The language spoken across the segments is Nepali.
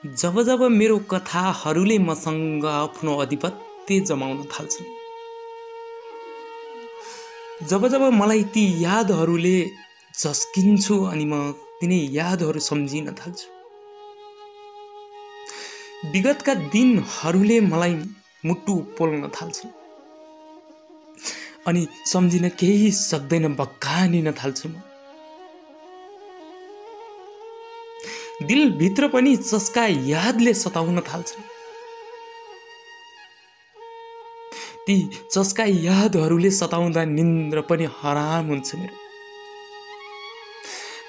जब जब मेरो कथाहरूले मसँग आफ्नो आधिपत्य जमाउन थाल्छन्, जब जब मलाई ती यादहरूले झस्किन्छु अनि म तिनै यादहरू सम्झिन थाल्छु। विगतका दिनहरूले मलाई मुटु पोल्न थाल्छन् अनि सम्झिन केही सक्दैन बक्कानिन थाल्छु म। दिलभित्र पनि चस्का यादले सताउन थाल्छन्। ती चस्का यादहरूले सताउँदा निन्द्र पनि हराम हुन्छ मेरो।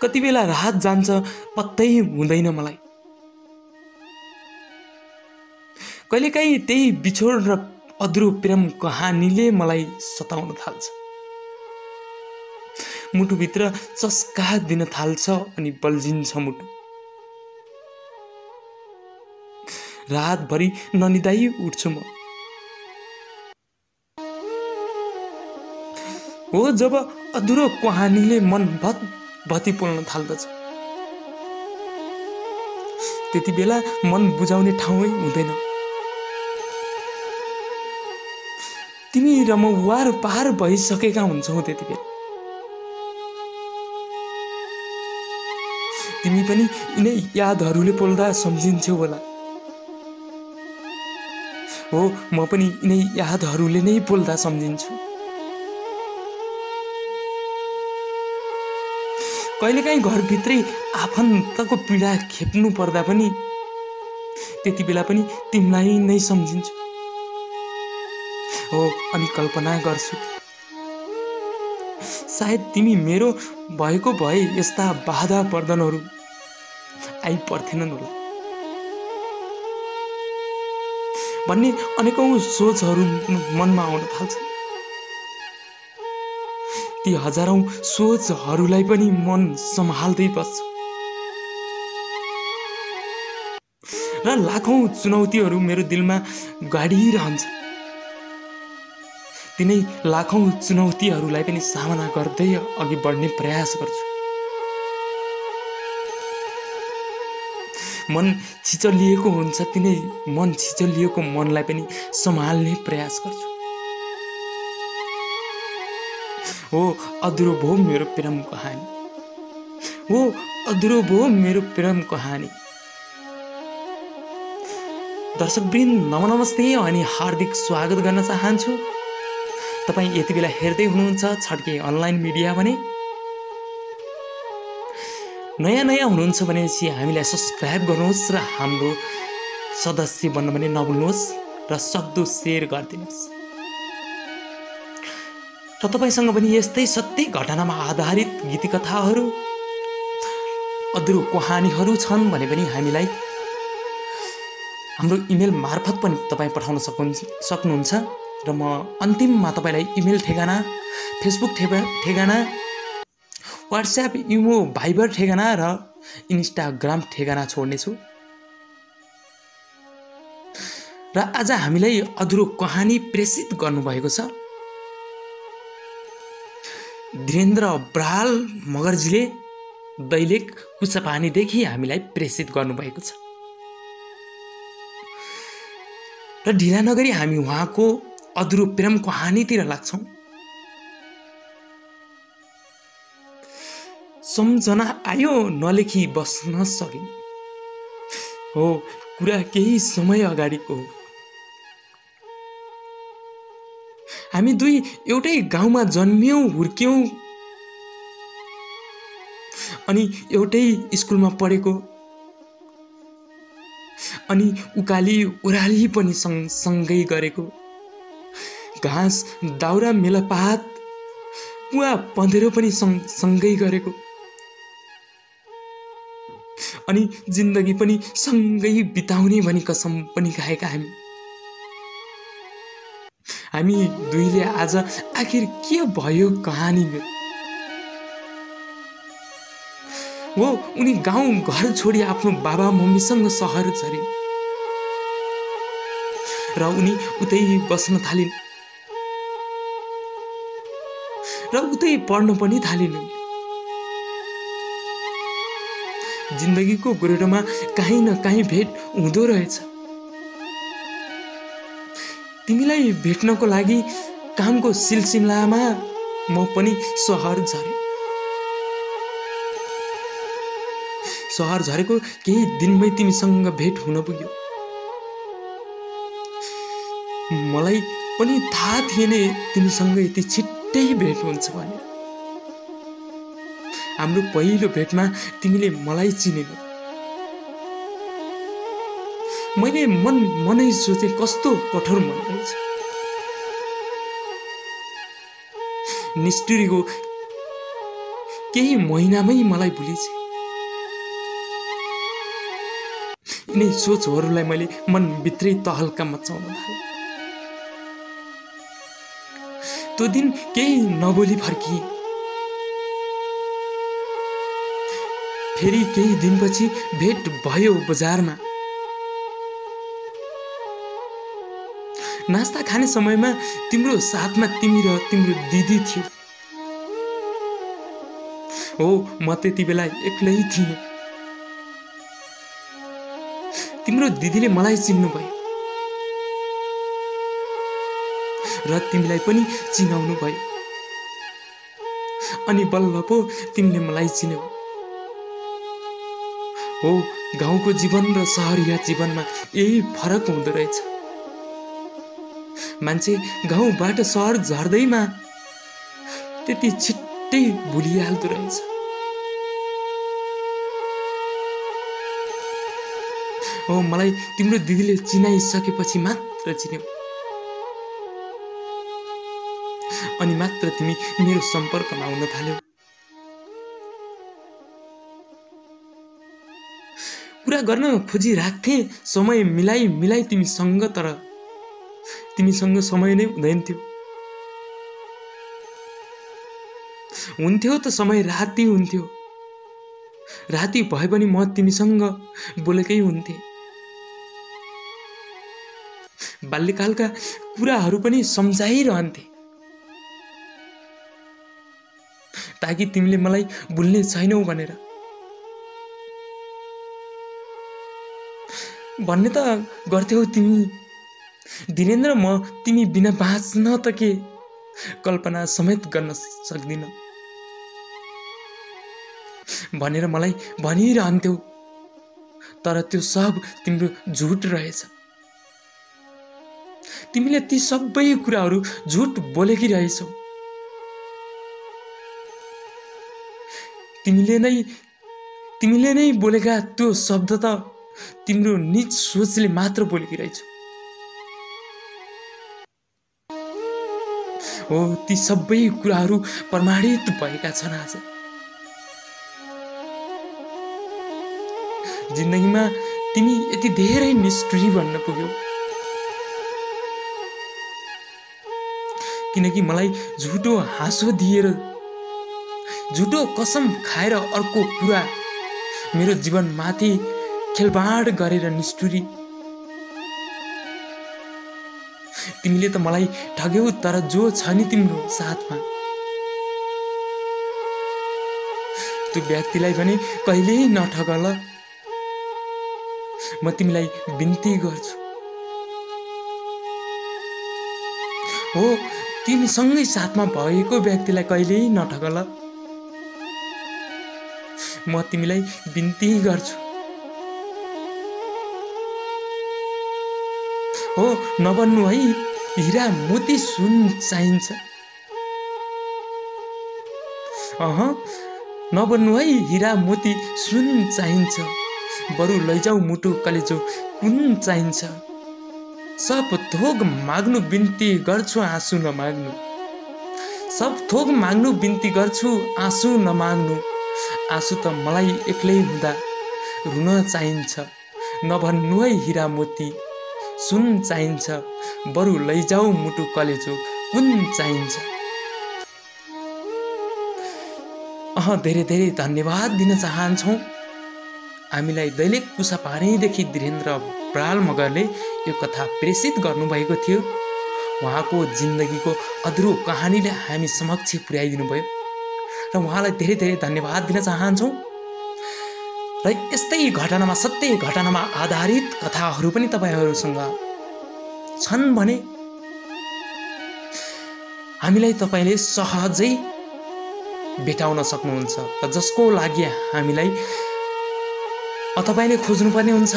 कति बेला रात जान्छ पत्तै हुँदैन मलाई। कहिलेकाहीँ त्यही बिछोड र अधुरो प्रेम कहानीले मलाई सताउन थाल्छ। मुटुभित्र चस्का दिन थाल्छ अनि बल्झिन्छ मुटु। रातभरि ननिदाई उठ्छु म। हो जब अधुरो कहानीले मन भत्भती पोल्न थाल्दछ, त्यति बेला मन बुझाउने ठाउँै हुँदैन। तिमी र म वार पार भइसकेका हुन्छौ त्यति बेला। तिमी पनि यिनै यादहरूले पोल्दा सम्झिन्छौ होला। हो म पनि यिनै यादहरूले नै पोल्दा सम्झिन्छु। कहिलेकाहीँ घरभित्रै आफन्तको पीडा खेप्नु पर्दा पनि त्यति बेला पनि तिमीलाई नै सम्झिन्छु। हो अनि कल्पना गर्छु सायद तिमी मेरो भएको भए यस्ता बाधा वर्धनहरू आइपर्थेनन् होला भन्ने अनेकौं सोचहरू मनमा आउन थाल्छ। ती हजारौं सोचहरूलाई पनि मन सम्हाल्दै बस्छु र लाखौं चुनौतीहरू मेरो दिलमा गाडिरहन्छ। तिनै लाखौं चुनौतीहरूलाई पनि सामना गर्दै अघि बढ्ने प्रयास गर्छु। मन छिचलिएको हुन्छ, तिनै मन छिचलिएको मनलाई पनि सम्हाल्ने प्रयास गर्छु। हो अधुरो भो मेरो प्रेम कहानी। हो अधुरो भो मेरो प्रेम कहानी। दर्शकवृन्द नमस्ते अनि हार्दिक स्वागत गर्न चाहन्छु। तपाईं यति बेला हेर्दै हुनुहुन्छ छड्के अनलाइन मिडिया भने। नयाँ हुनुहुन्छ भनेपछि हामीलाई सब्स्क्राइब गर्नुहोस् र हाम्रो सदस्य बन्न पनि नभुल्नुहोस् र सक्दो शेयर गरिदिनुहोस्। र तपाईसँग पनि यस्तै सत्य घटनामा आधारित गीतिकथाहरू, अधुरो कहानीहरू छन् भने पनि हामीलाई हाम्रो इमेल मार्फत पनि तपाईँ पठाउन सक्नुहुन्छ। र म अन्तिममा तपाईलाई इमेल ठेगाना, फेसबुक ठेगाना, व्हाट्सएप, इमो, भाइबर ठेगाना र इन्स्टाग्राम ठेगाना छोड्नेछु। र आज हामीलाई अधुरो कहानी प्रेषित गर्नुभएको छ धीरेन्द्र बराल मगर्जीले दैलेख कुचापानीदेखि हामीलाई प्रेषित गर्नुभएको छ। र ढिला नगरी हामी उहाँको अधुरो प्रेम कहानीतिर लाग्छौं। सम्झना आयो नलेखी बस्न सकिन। हो कुरा केही समय अगाडिको हो। हामी दुई एउटै गाउँमा जन्मियौं, हुर्क्यौं अनि एउटै स्कुलमा पढेको अनि उकाली ओह्राली पनि सँगै गरेको, घाँस दाउरा मेलापात कुवा पँधेरो पनि सँगै गरेको अनि जिन्दगी पनि सँगै बिताउने भनी कसम पनि खाएका हामी दुईले आज आखिर के भयो कहानी मेरो। हो उनी गाउँ घर छोडी आफ्नो बाबा मम्मीसँग सहर झरिन् र उनी उतै बस्न थालिन् र उतै पढ्न पनि थालिन्। जिन्दगीको गोरेटोमा काहीँ न काहीँ भेट हुँदो रहेछ। तिमीलाई भेट्नको लागि कामको सिलसिलामा म पनि सहर झरेँ। सहर झरेको केही दिनमै तिमीसँग भेट हुन पुग्यो। मलाई पनि थाहा थिएन तिमीसँग यति छिट्टै भेट हुन्छ भनेर। हाम्रो पहिलो भेटमा तिमीले मलाई चिनेनौ। मैले मनै सोचे कस्तो कठोर मन रहेछ। निष्ठुरीको केही महिनामै मलाई भुलिछ। यिनै सोचहरूलाई मैले मनभित्रै तहल्का मचाउन थालेँ। त्यो दिन केही नबोली फर्किएँ। फेरि केही दिनपछि भेट भयो बजारमा। नास्ता खाने समयमा तिम्रो साथमा तिमी र तिम्रो दिदी थियो। हो, म त्यति बेला एक्लै थिएँ। तिम्रो दिदीले मलाई चिन्नुभयो र तिमीलाई पनि चिनाउनु भयो। अनि बल्ल पो तिमीले मलाई चिन्यौ। हो, गाउँको जीवन र सहरिया जीवनमा यही फरक हुँदो रहेछ। मान्छे गाउँबाट सहर झर्दैमा त्यति छिट्टै भुलिहाल्दो रहेछ। हो, मलाई तिम्रो दिदीले चिनाइसकेपछि मात्र चिन्यौ। अनि मात्र तिमी मेरो सम्पर्कमा आउन थाल्यौ। कुरा गर्न खोजिराख्थे समय मिलाई तिमीसँग, तर तिमीसँग समय नै हुँदैन थियो। हुन्थ्यो त समय राति हुन्थ्यो। राति भए पनि म तिमीसँग बोलेकै हुन्थे। बाल्यकालका कुराहरू पनि सम्झाइरहन्थे, ताकि तिमीले मलाई भुल्ने छैनौ भनेर। भन्ने त गर्थ्यौ तिमी, दिनेन्द्र म तिमी बिना बाँच्न त के कल्पना समेत गर्न सक्दिन भनेर मलाई भनिरहन्थ्यौ। तर त्यो सब तिम्रो झुट रहेछ। तिमीले ती सबै कुराहरू झुट बोलेकी रहेछौ। तिमीले नै बोलेका त्यो शब्द त तिम्रो निज सोचले मात्र बोलेकी रहेछौ। हो, ती सबै कुराहरू प्रमाणित भएका छन्। आज जिन्दगीमा तिमी यति धेरै निष्ठुरी बन्न पुग्यौ, किनकि मलाई झुटो हाँसो दिएर, झुटो कसम खाएर अर्को कुरा मेरो जीवनमाथि खेलबाड गरेर निष्ठुरी। तिमीले त मलाई ठग्यौ, तर जो छ नि तिम्रो साथमा त्यो व्यक्तिलाई भने कहिल्यै नठगल। म तिमीलाई बिन्ती गर्छु। हो, तिमीसँगै साथमा भएको व्यक्तिलाई कहिल्यै नठगल। म तिमीलाई बिन्ती गर्छु। हो, नबन्नु है, हिरा मोती सुन चाहिन्छ। नबन्नु है, हिरा मोती सुन चाहिन्छ। बरु लैजाऊ मुटु कलेजो कुन चाहिन्छ। सब थोक माग्नु बिन्ती गर्छु, आँसु नमाग्नु। सब थोक माग्नु बिन्ती गर्छु, आँसु नमाग्नु। आँसु त मलाई एक्लै हुँदा रुन चाहिन्छ। नभन्नु है हिरा मोती सुन चाहिन्छ। बरु लैजाऊ मुटु कलेजो कुन चाहिन्छ। धेरै धेरै धन्यवाद दिन चाहन्छौँ। हामीलाई दैलेख कुसापानीदेखि धीरेन्द्र बराल मगरले यो कथा प्रेषित गर्नुभएको थियो। उहाँको जिन्दगीको अधुरो कहानीलाई हामी समक्ष पुर्याइदिनु भयो र उहाँलाई धेरै धेरै धन्यवाद दिन चाहन्छौँ। र यस्तै घटनामा सत्य घटनामा आधारित कथाहरू पनि तपाईहरुसँग छन् भने हामीलाई तपाईले सहजै भेटाउन सक्नुहुन्छ र जसको लागि हामीलाई तपाईले खोज्नुपर्ने हुन्छ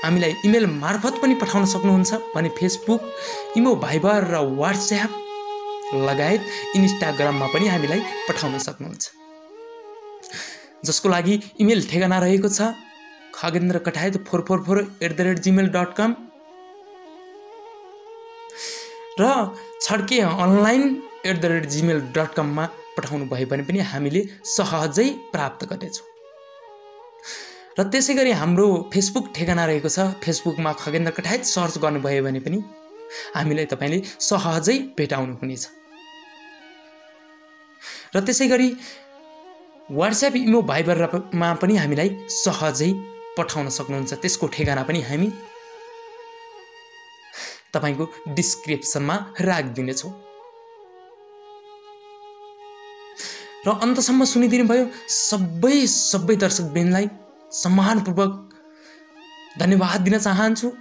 हामीलाई इमेल मार्फत पनि पठाउन सक्नुहुन्छ भने फेसबुक इमो भाइबर र व्हाट्सएप लगायत इन्स्टाग्राममा पनि हामीलाई पठाउन सक्नुहुन्छ जसको लागि इमेल ठेगाना रहेको छ khagendrakataiyat444@gmail.com र chadkeonline@gmail.com मा पठाउनु भयो भने पनि हामीले सहजै प्राप्त गर्नेछौँ र त्यसैगरी हाम्रो फेसबुक ठेगाना रहेको छ फेसबुकमा खगेन्द्र कटायत सर्च गर्नुभयो भने पनि हामीलाई तपाईले सहजै भेटाउनु हुनेछ र त्यसैगरी व्हाट्सएप इमो भाइबरमा पनि हामीलाई सहजै पठाउन सक्नुहुन्छ त्यसको ठेगाना पनि हामी तपाईको डिस्क्रिप्सनमा राखिदिनेछौँ र अन्तसम्म सुनिदिनु भयो सबै दर्शकवृन्दलाई सम्मानपूर्वक धन्यवाद दिन चाहन्छु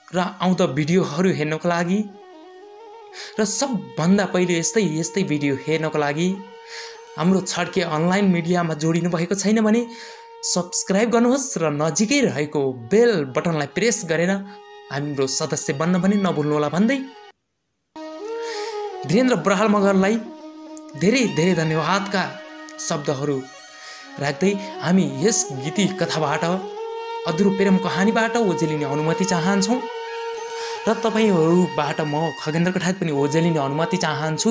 र आउँदा भिडियोहरू हेर्नको लागि र सबभन्दा पहिले यस्तै भिडियो हेर्नको लागि हाम्रो छड्के अनलाइन मिडियामा जोडिनु भएको छैन भने सब्स्क्राइब गर्नुहोस् र नजिकै रहेको बेल बटनलाई प्रेस गरेर हाम्रो सदस्य बन्न पनि नभुल्नु होला भन्दै धीरेन्द्र बराल मगरलाई धेरै धन्यवादका शब्दहरू राख्दै हामी यस गीती कथाबाट अधुरो प्रेम कहानीबाट ओजेलिने अनुमति चाहन्छौँ र तपाईहरुबाट म खगेन्द्र कटायत पनि ओजेलिने अनुमति चाहन्छु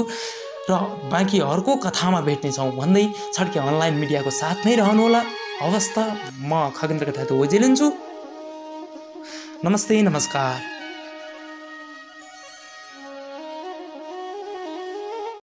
र बाँकी अर्को कथामा भेट्ने छौं भन्दै छड्के अनलाइन मिडियाको साथमै रहनु होला हवस् त म खगेन्द्र कटायत ओजेलिन्छु नमस्ते नमस्कार